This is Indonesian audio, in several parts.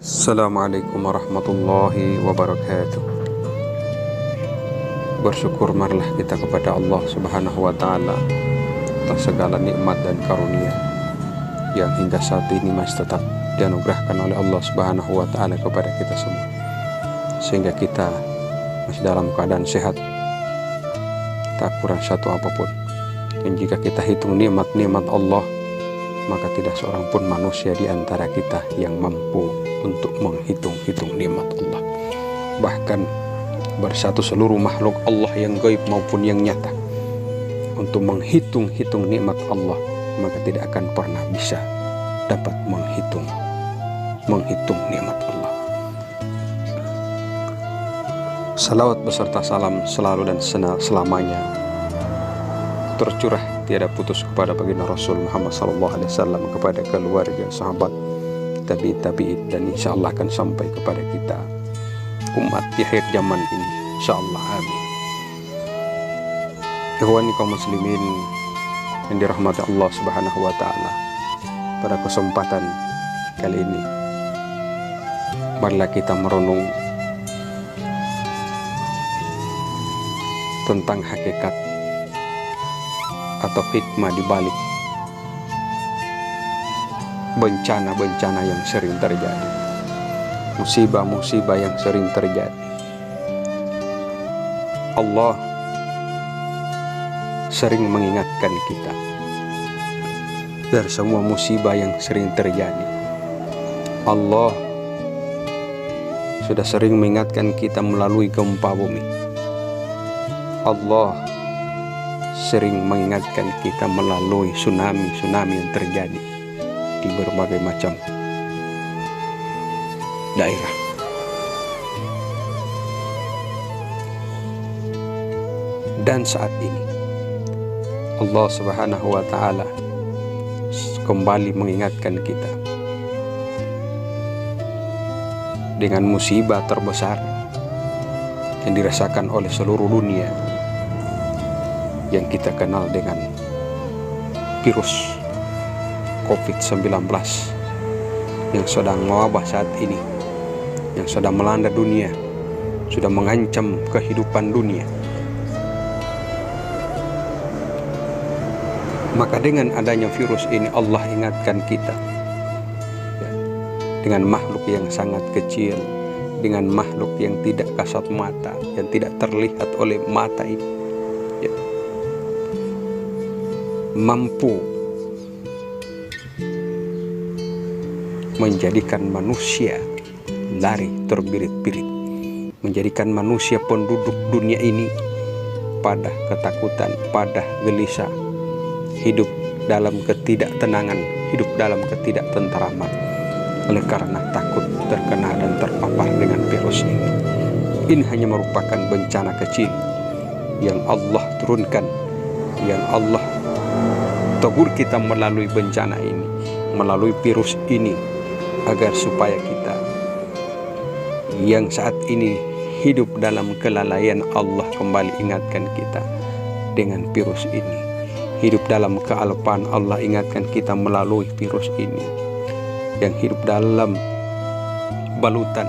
Assalamualaikum warahmatullahi wabarakatuh. Bersyukur marilah kita kepada Allah Subhanahu wa Ta'ala atas segala nikmat dan karunia yang hingga saat ini masih tetap dianugerahkan oleh Allah Subhanahu wa Ta'ala kepada kita semua, sehingga kita masih dalam keadaan sehat, tak kurang satu apapun. Dan jika kita hitung nikmat-nikmat Allah, maka tidak seorang pun manusia di antara kita yang mampu untuk menghitung-hitung nikmat Allah. Bahkan bersatu seluruh makhluk Allah yang gaib maupun yang nyata untuk menghitung-hitung nikmat Allah, maka tidak akan pernah bisa dapat menghitung nikmat Allah. Salawat beserta salam selalu dan selamanya tercurah tiada putus kepada baginda Rasul Muhammad SAW, kepada keluarga, sahabat, tabi'in, dan insya Allah akan sampai kepada kita umat di akhir zaman ini, insya Allah, amin. Ikhwani kaum muslimin yang dirahmati Allah Subhanahu wa Ta'ala, pada kesempatan kali ini marilah kita merenung tentang hakikat atau hikmah di balik bencana-bencana yang sering terjadi, musibah-musibah yang sering terjadi. Allah sering mengingatkan kita dari semua musibah yang sering terjadi. Allah sudah sering mengingatkan kita melalui gempa bumi. Allah sering mengingatkan kita melalui tsunami yang terjadi di berbagai macam daerah. Dan saat ini Allah Subhanahu wa Ta'ala kembali mengingatkan kita dengan musibah terbesar yang dirasakan oleh seluruh dunia, yang kita kenal dengan virus COVID-19 yang sedang mewabah saat ini, yang sedang melanda dunia, sudah mengancam kehidupan dunia. Maka dengan adanya virus ini, Allah ingatkan kita dengan makhluk yang sangat kecil, dengan makhluk yang tidak kasat mata, yang tidak terlihat oleh mata ini, mampu menjadikan manusia lari terbirit-birit, menjadikan manusia penduduk dunia ini pada ketakutan, pada gelisah, hidup dalam ketidaktenangan, hidup dalam ketidaktentraman oleh karena takut terkena dan terpapar dengan virus ini. Ini hanya merupakan bencana kecil yang Allah turunkan, yang Allah tegur kita melalui bencana ini, melalui virus ini, agar supaya kita yang saat ini hidup dalam kelalaian, Allah kembali ingatkan kita dengan virus ini. Hidup dalam kealpaan, Allah ingatkan kita melalui virus ini. Yang hidup dalam balutan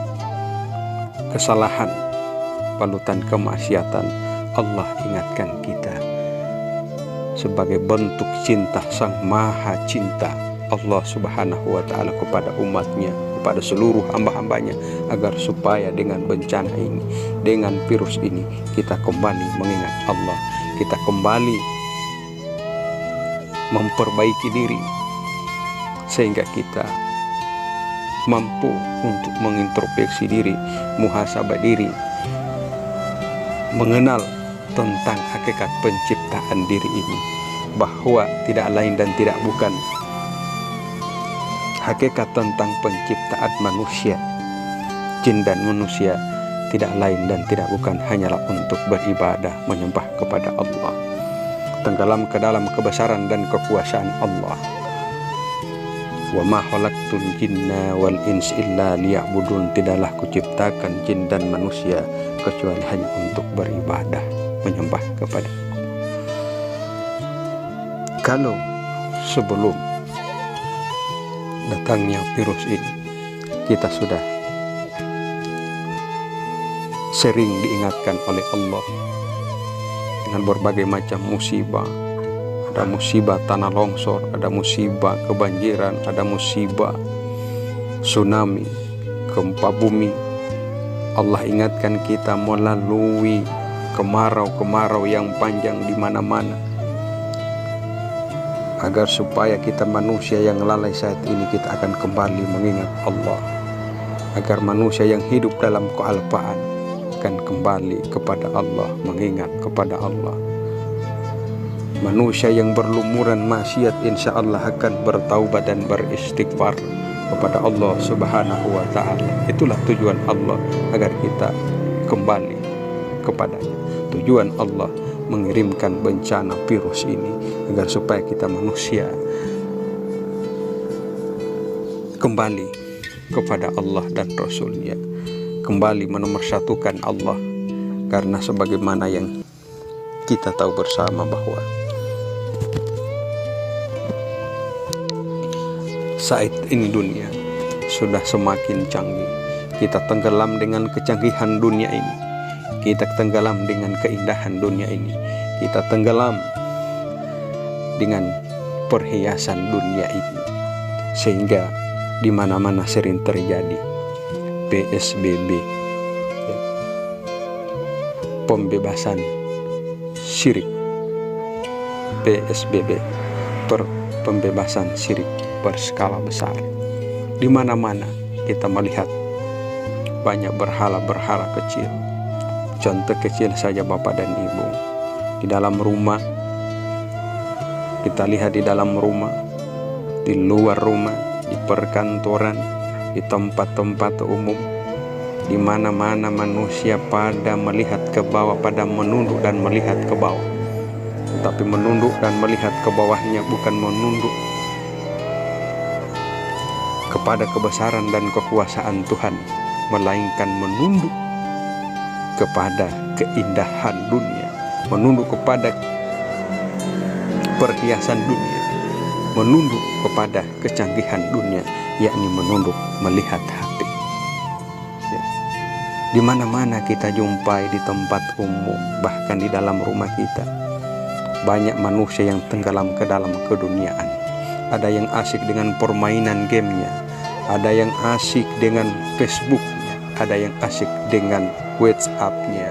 kesalahan, balutan kemaksiatan, Allah ingatkan kita sebagai bentuk cinta Sang Maha Cinta Allah Subhanahu wa Ta'ala kepada umatnya, kepada seluruh hamba-hambanya, agar supaya dengan bencana ini, dengan virus ini, kita kembali mengingat Allah, kita kembali memperbaiki diri, sehingga kita mampu untuk mengintrospeksi diri, muhasabah diri, mengenal tentang hakikat penciptaan diri ini, bahwa tidak lain dan tidak bukan hakikat tentang penciptaan manusia, jin dan manusia, tidak lain dan tidak bukan hanyalah untuk beribadah, menyembah kepada Allah, tenggelam ke dalam kebesaran dan kekuasaan Allah. Wa ma khalaqtul jinna wal ins illa liya'budun, tidaklah kuciptakan jin dan manusia kecuali hanya untuk beribadah, menyembah kepada Allah. Kalau sebelum datangnya virus ini, kita sudah sering diingatkan oleh Allah dengan berbagai macam musibah. Ada musibah tanah longsor, ada musibah kebanjiran, ada musibah tsunami, gempa bumi. Allah ingatkan kita melalui kemarau-kemarau yang panjang di mana-mana, agar supaya kita manusia yang lalai saat ini kita akan kembali mengingat Allah, agar manusia yang hidup dalam kealpaan akan kembali kepada Allah, mengingat kepada Allah. Manusia yang berlumuran maksiat insya Allah akan bertaubat dan beristighfar kepada Allah Subhanahu wa ta'ala. Itulah tujuan Allah, agar kita kembali kepadanya. Tujuan Allah mengirimkan bencana virus ini agar supaya kita manusia kembali kepada Allah dan Rasul-Nya, kembali menomorsatukan Allah. Karena sebagaimana yang kita tahu bersama bahwa saat ini dunia sudah semakin canggih. Kita tenggelam dengan kecanggihan dunia ini, kita tenggelam dengan keindahan dunia ini, kita tenggelam dengan perhiasan dunia ini, sehingga di mana-mana sering terjadi PSBB, ya, pembebasan syirik, PSBB, pembebasan syirik berskala besar. Di mana-mana kita melihat banyak berhala-berhala kecil. Contoh kecil saja Bapak dan Ibu, di dalam rumah, kita lihat di dalam rumah, di luar rumah, di perkantoran, di tempat-tempat umum, di mana-mana manusia pada melihat ke bawah, pada menunduk dan melihat ke bawah. Tapi menunduk dan melihat ke bawahnya bukan menunduk kepada kebesaran dan kekuasaan Tuhan, melainkan menunduk kepada keindahan dunia, menunduk kepada perhiasan dunia, menunduk kepada kecanggihan dunia, yakni menunduk melihat hati. Ya. Di mana-mana kita jumpai, di tempat umum, bahkan di dalam rumah kita, banyak manusia yang tenggelam ke dalam keduniaan. Ada yang asik dengan permainan gamenya, ada yang asik dengan Facebooknya, ada yang asik dengan WhatsAppnya,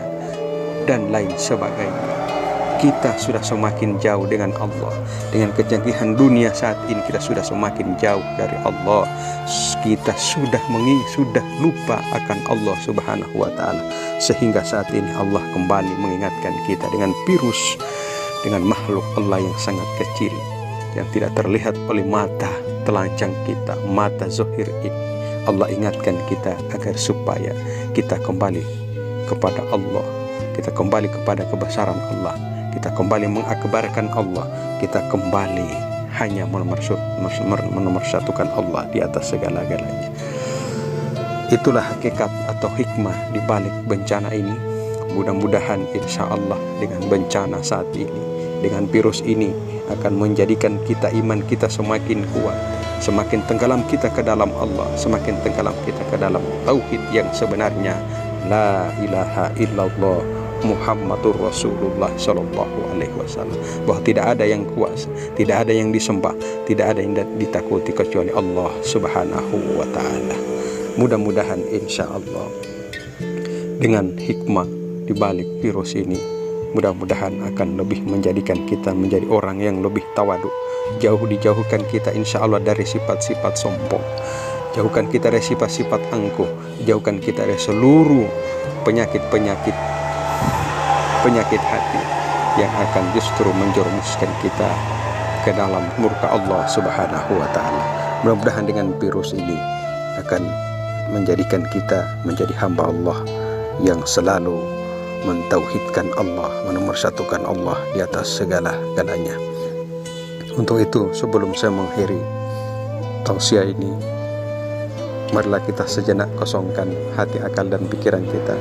dan lain sebagainya. Kita sudah semakin jauh dengan Allah. Dengan kecanggihan dunia saat ini, kita sudah semakin jauh dari Allah. Kita sudah lupa akan Allah Subhanahu wa ta'ala, sehingga saat ini Allah kembali mengingatkan kita dengan virus, dengan makhluk Allah yang sangat kecil, yang tidak terlihat oleh mata telanjang kita, mata zahir ini. Allah ingatkan kita agar supaya kita kembali kepada Allah, kita kembali kepada kebesaran Allah, kita kembali mengakbarkan Allah, kita kembali hanya menomorsatukan Allah di atas segala-galanya. Itulah hakikat atau hikmah di balik bencana ini. Mudah-mudahan insya Allah dengan bencana saat ini, dengan virus ini, akan menjadikan kita, iman kita semakin kuat, semakin tenggelam kita ke dalam Allah, semakin tenggelam kita ke dalam tauhid yang sebenarnya, la ilaha illallah Muhammadur Rasulullah Sallallahu Alaihi Wasallam, bahwa tidak ada yang kuasa, tidak ada yang disembah, tidak ada yang ditakuti kecuali Allah Subhanahu wa ta'ala. Mudah-mudahan insya Allah dengan hikmah di balik virus ini, mudah-mudahan akan lebih menjadikan kita menjadi orang yang lebih tawaduk. Dijauhkan kita insya Allah dari sifat-sifat sombong, jauhkan kita dari sifat-sifat angkuh, jauhkan kita dari seluruh penyakit hati yang akan justru menjerumuskan kita ke dalam murka Allah Subhanahu wa ta'ala. Mudah-mudahan dengan virus ini akan menjadikan kita menjadi hamba Allah yang selalu mentauhidkan Allah, menomorsatukan Allah di atas segala-galanya. Untuk itu, sebelum saya mengakhiri tausiah ini, marilah kita sejenak kosongkan hati, akal, dan pikiran kita.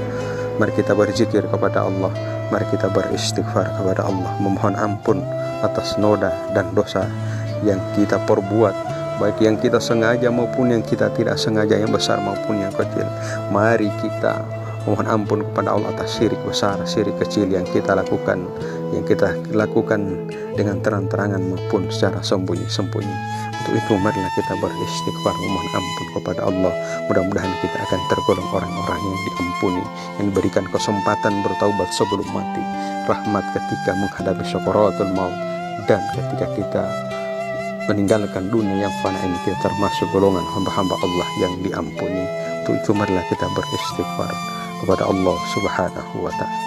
Mari kita berzikir kepada Allah, mari kita beristighfar kepada Allah, memohon ampun atas noda dan dosa yang kita perbuat baik yang kita sengaja maupun yang kita tidak sengaja, yang besar maupun yang kecil. Mari kita mohon ampun kepada Allah atas syirik besar, syirik kecil yang kita lakukan dengan terang-terangan maupun secara sembunyi-sembunyi. Untuk itu marilah kita beristighfar, memohon ampun kepada Allah. Mudah-mudahan kita akan tergolong orang-orang yang diampuni, yang diberikan kesempatan bertaubat sebelum mati, rahmat ketika menghadapi syakaratul maut, dan ketika kita meninggalkan dunia yang fana ini, kita termasuk golongan hamba-hamba Allah yang diampuni. Untuk itu marilah kita beristighfar kepada Allah Subhanahu wa ta'ala.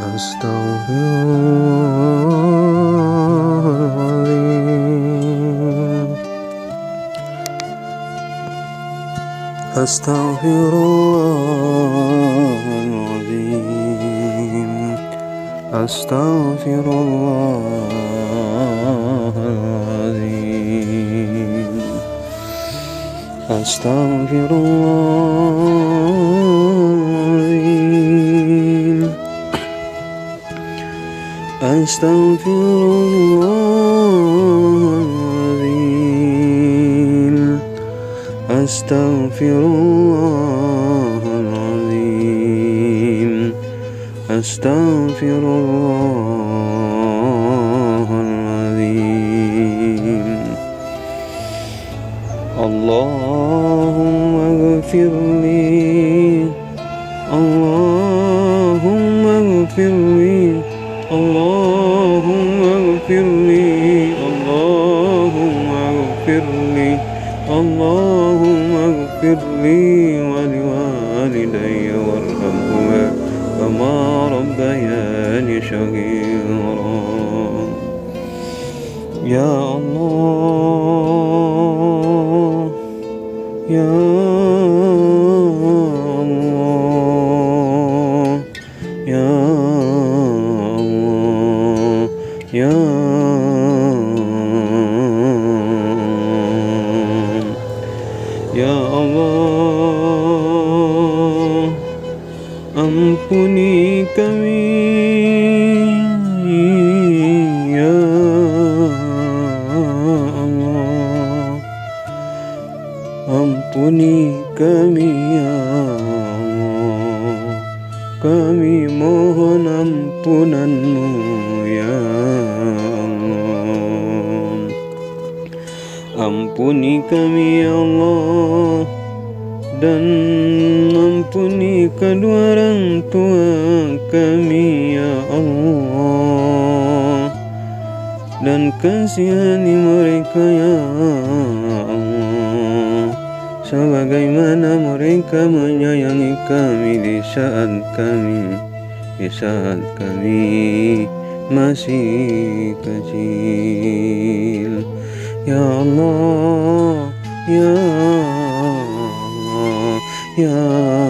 Astaghfirullahaladzim, astaghfirullahaladzim, astaghfirullahaladzim, astaghfirullahaladzim, astaghfirullahaladzim, astaghfirullahaladzim. Allahumma ghfirli, Allahumma ghfirli, Allahumma ghfirli, Allahumma ghfirli, Allahumma ghfirli wa liwalidayya warhamhuma kama rabbayani shaghira. Ya Allah, Ya Allah, Ya Allah, Ya Allah, Ya Allah, ampuni kami, Ya Allah, ampuni kami, Ya Allah, kami mohon ampunan-Mu, Ya Allah. Ampuni kami, Ya Allah, dan ampuni kedua orang tua kami, Ya Allah, dan kasihani mereka, Ya Allah, sebagaimana mereka menyayangi kami di saat kami masih kecil. Ya Allah, Ya Allah, Ya Allah.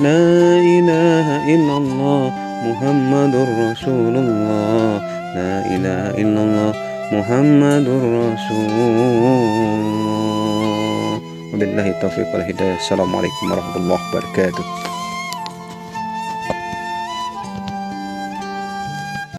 La ilaha illallah Muhammadur Rasulullah, La ilaha illallah Muhammadur Rasulullah. Wabillahi taufiq wal hidayah. Assalamualaikum warahmatullahi wabarakatuh.